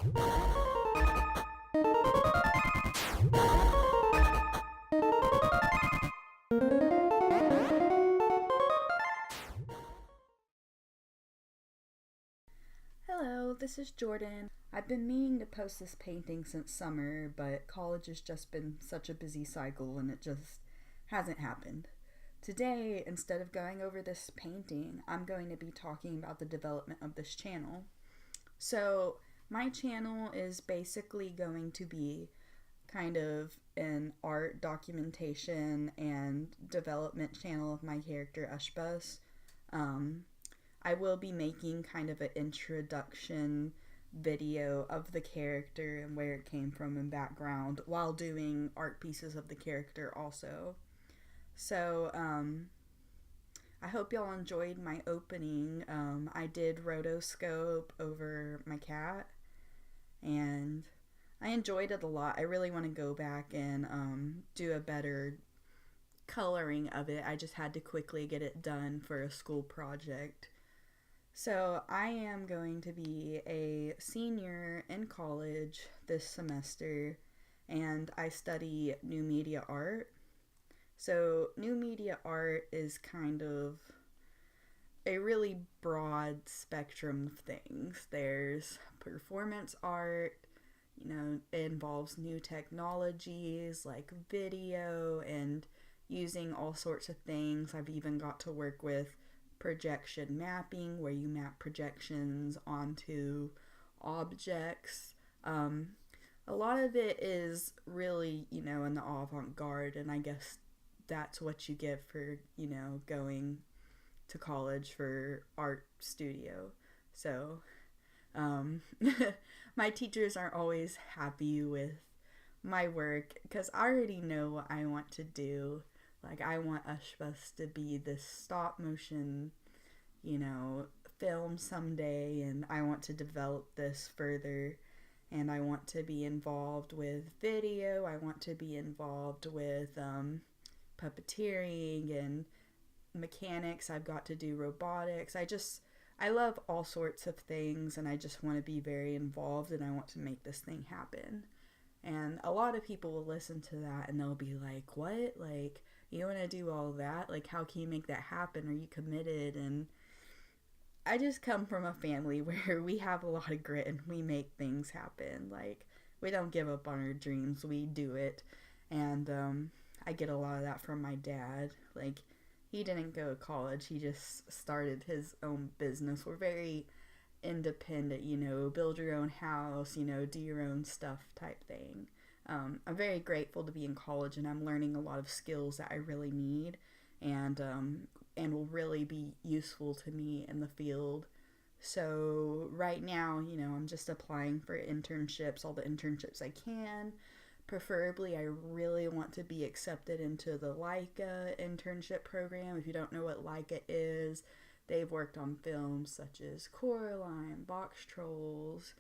Hello, this is Jordan. I've been meaning to post this painting since summer, but college has just been such a busy cycle and it just hasn't happened. Today, instead of going over this painting, I'm going to be talking about the development of this channel. So, my channel is basically going to be kind of an art documentation and development channel of my character Ushbus. I will be making kind of an introduction video of the character and where it came from and background while doing art pieces of the character also. So, I hope y'all enjoyed my opening. I did rotoscope over my cat and I enjoyed it a lot. I really want to go back and do a better coloring of it. I just had to quickly get it done for a school project. So I am going to be a senior in college this semester, and I study new media art. So new media art is kind of a really broad spectrum of things. There's performance art, it involves new technologies like video and using all sorts of things. I've even got to work with projection mapping, where you map projections onto objects. A lot of it is really, in the avant-garde, and I guess that's what you get for, going to college for art studio. So, my teachers aren't always happy with my work because I already know what I want to do. Like, I want Ushbus to be this stop motion, film someday, and I want to develop this further, and I want to be involved with video, I want to be involved with puppeteering and mechanics, I've got to do robotics. I love all sorts of things, and I just want to be very involved, and I want to make this thing happen. And a lot of people will listen to that and they'll be like, what? Like, you want to do all that? Like, how can you make that happen? Are you committed? And I just come from a family where we have a lot of grit and we make things happen. Like, we don't give up on our dreams. We do it. And I get a lot of that from my dad. Like, he didn't go to college. He just started his own business. We're very independent, build your own house, do your own stuff type thing. I'm very grateful to be in college, and I'm learning a lot of skills that I really need and will really be useful to me in the field. So right now, I'm just applying for internships, all the internships I can. Preferably, I really want to be accepted into the Leica internship program. If you don't know what Leica is, they've worked on films such as Coraline, Box Trolls,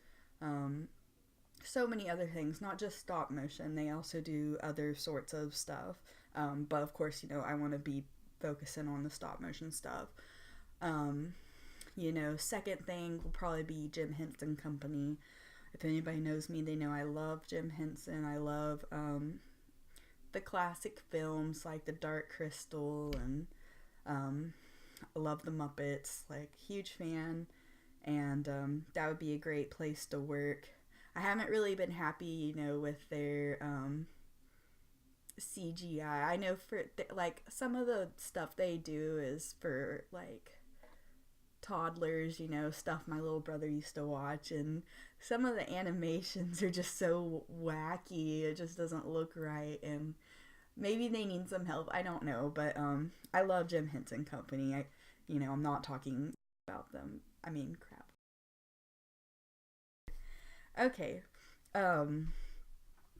so many other things, not just stop motion. They also do other sorts of stuff. But of course, I want to be focusing on the stop motion stuff. Second thing will probably be Jim Henson Company. If anybody knows me, they know I love Jim Henson. I love the classic films like The Dark Crystal, and I love the Muppets, like, huge fan, and that would be a great place to work. I haven't really been happy, with their CGI. I know for, some of the stuff they do is for, toddlers, stuff my little brother used to watch, and some of the animations are just so wacky, it just doesn't look right, and maybe they need some help, I don't know, but I love Jim Henson Company. I'm not talking about them. I mean, crap. Okay,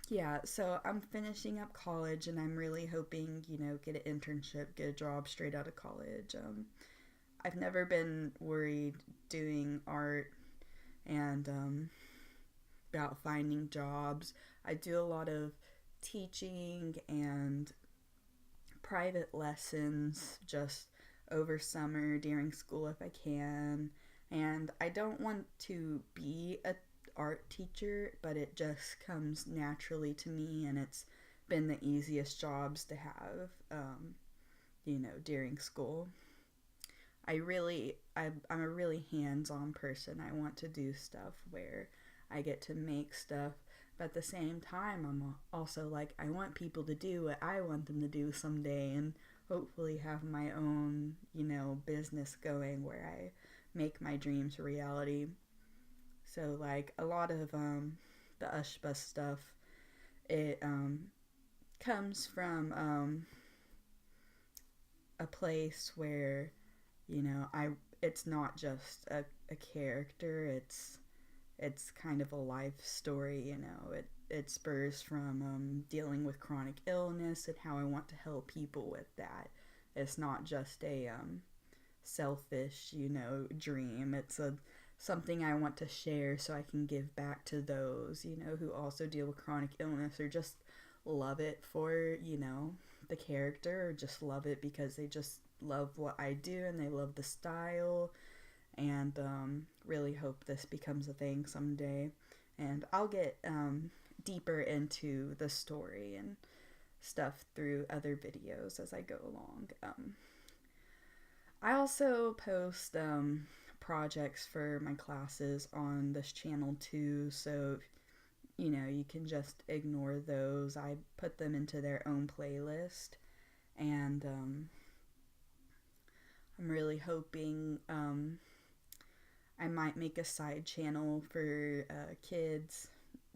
yeah, so I'm finishing up college, and I'm really hoping, get an internship, get a job straight out of college. I've never been worried doing art and about finding jobs. I do a lot of teaching and private lessons just over summer during school if I can. And I don't want to be art teacher, but it just comes naturally to me, and it's been the easiest jobs to have, during school. I'm a really hands-on person. I want to do stuff where I get to make stuff, but at the same time, I'm also like, I want people to do what I want them to do someday, and hopefully have my own, business going where I make my dreams a reality. So, like, a lot of the Ushbus stuff, it comes from a place where, it's not just a character, it's kind of a life story. It spurs from dealing with chronic illness and how I want to help people with that. It's not just a selfish, dream. It's something I want to share so I can give back to those, who also deal with chronic illness, or just love it for, the character, or just love it because they just love what I do and they love the style, and really hope this becomes a thing someday. And I'll get deeper into the story and stuff through other videos as I go along. I also post projects for my classes on this channel too, so you can just ignore those. I put them into their own playlist, and I'm really hoping I might make a side channel for kids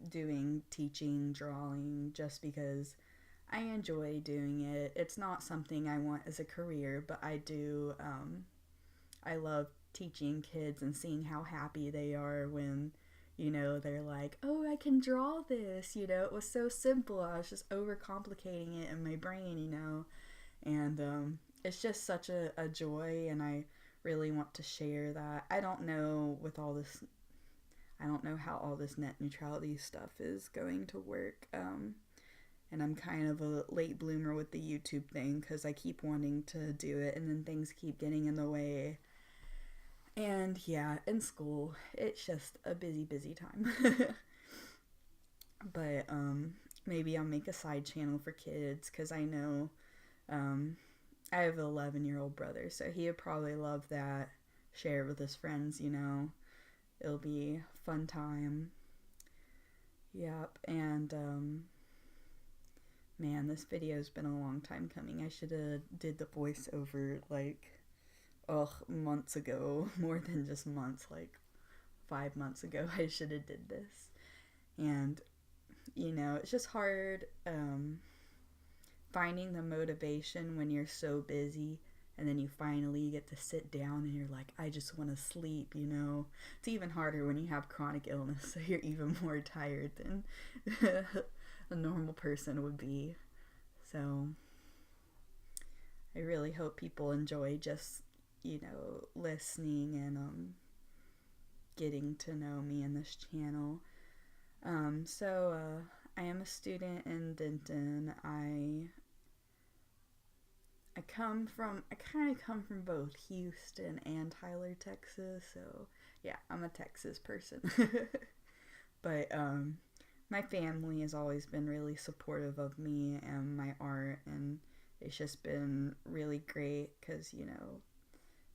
doing teaching drawing, just because I enjoy doing it. It's not something I want as a career, but I do. I love teaching kids and seeing how happy they are when, they're like, oh, I can draw this. It was so simple. I was just overcomplicating it in my brain, and it's just such a joy, and I really want to share that. I don't know how all this net neutrality stuff is going to work. And I'm kind of a late bloomer with the YouTube thing, because I keep wanting to do it and then things keep getting in the way. And yeah, in school, it's just a busy time. But maybe I'll make a side channel for kids, because I know I have an 11-year-old brother, so he would probably love that. Share it with his friends, It'll be a fun time. Yep, and man, this video's been a long time coming. I should have did the voiceover months ago. More than just months, 5 months ago I should have did this. And it's just hard finding the motivation when you're so busy, and then you finally get to sit down and you're like, I just want to sleep. It's even harder when you have chronic illness, so you're even more tired than a normal person would be. So I really hope people enjoy just, listening and getting to know me in this channel. So I am a student in Denton. I kind of come from both Houston and Tyler, Texas. So yeah, I'm a Texas person. But my family has always been really supportive of me and my art, and it's just been really great, because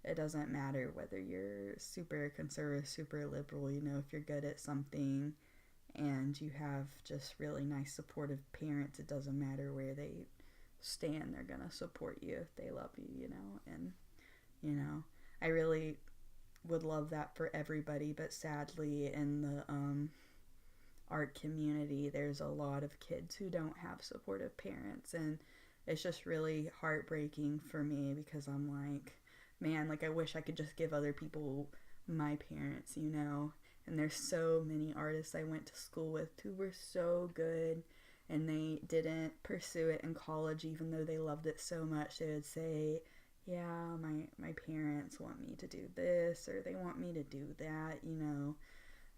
it doesn't matter whether you're super conservative, super liberal. If you're good at something and you have just really nice supportive parents, it doesn't matter where they stand, they're gonna support you if they love you. And I really would love that for everybody, but sadly in the art community, there's a lot of kids who don't have supportive parents, and it's just really heartbreaking for me, because I'm like, man, I wish I could just give other people my parents, and there's so many artists I went to school with who were so good, and they didn't pursue it in college even though they loved it so much. They would say, yeah, my parents want me to do this, or they want me to do that,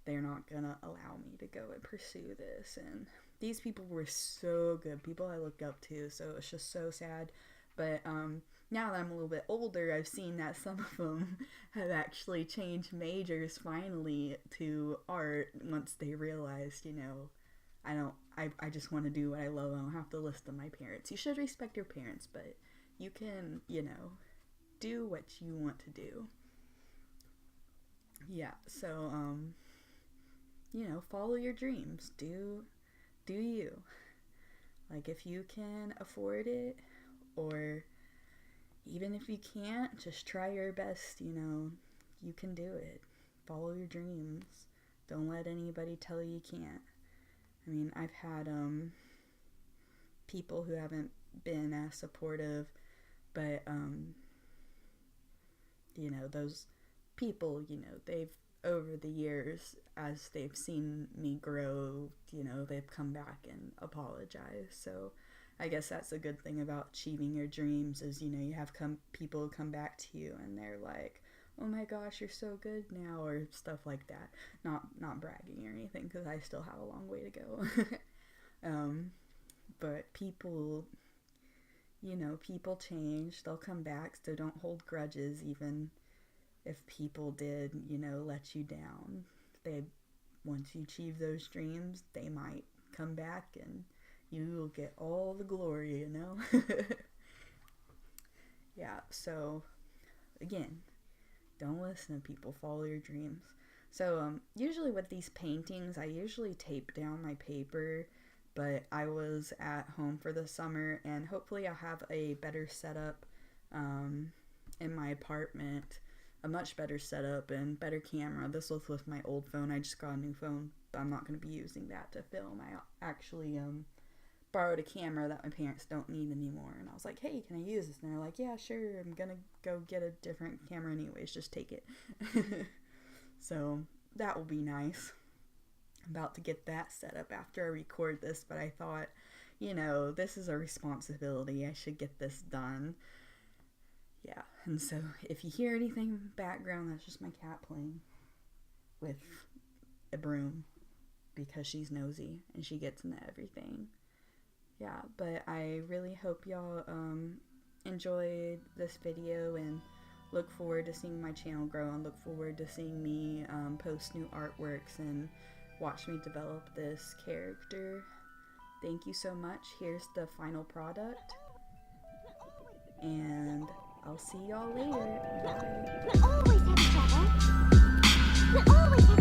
they're not gonna allow me to go and pursue this. And these people were so good, people I looked up to, so it's just so sad. But now that I'm a little bit older, I've seen that some of them have actually changed majors finally to art once they realized, I just want to do what I love. I don't have to listen to my parents. You should respect your parents, but you can, do what you want to do. Yeah, so, follow your dreams. Do you. Like, if you can afford it, or even if you can't, just try your best, you can do it. Follow your dreams. Don't let anybody tell you can't. I mean, I've had people who haven't been as supportive, but those people, they've, over the years, as they've seen me grow, they've come back and apologized. So I guess that's a good thing about achieving your dreams is, you have people come back to you and they're like, oh my gosh, you're so good now, or stuff like that. Not bragging or anything, because I still have a long way to go. But people, people change. They'll come back, so don't hold grudges, even if people did, let you down. Once you achieve those dreams, they might come back and you will get all the glory, Yeah, so, again, don't listen to people, follow your dreams. So, usually with these paintings, I usually tape down my paper, but I was at home for the summer, and hopefully I'll have a better setup in my apartment, a much better setup and better camera. This was with my old phone. I just got a new phone, but I'm not going to be using that to film. I actually borrowed a camera that my parents don't need anymore, and I was like, hey, can I use this? And they're like, yeah, sure, I'm gonna go get a different camera anyways, just take it. So that will be nice. I'm about to get that set up after I record this, but I thought, this is a responsibility. I should get this done. Yeah, and so if you hear anything in the background, that's just my cat playing with a broom, because she's nosy and she gets into everything. Yeah, but I really hope y'all enjoyed this video and look forward to seeing my channel grow, and look forward to seeing me post new artworks and watch me develop this character. Thank you so much. Here's the final product, and I'll see y'all later. Bye.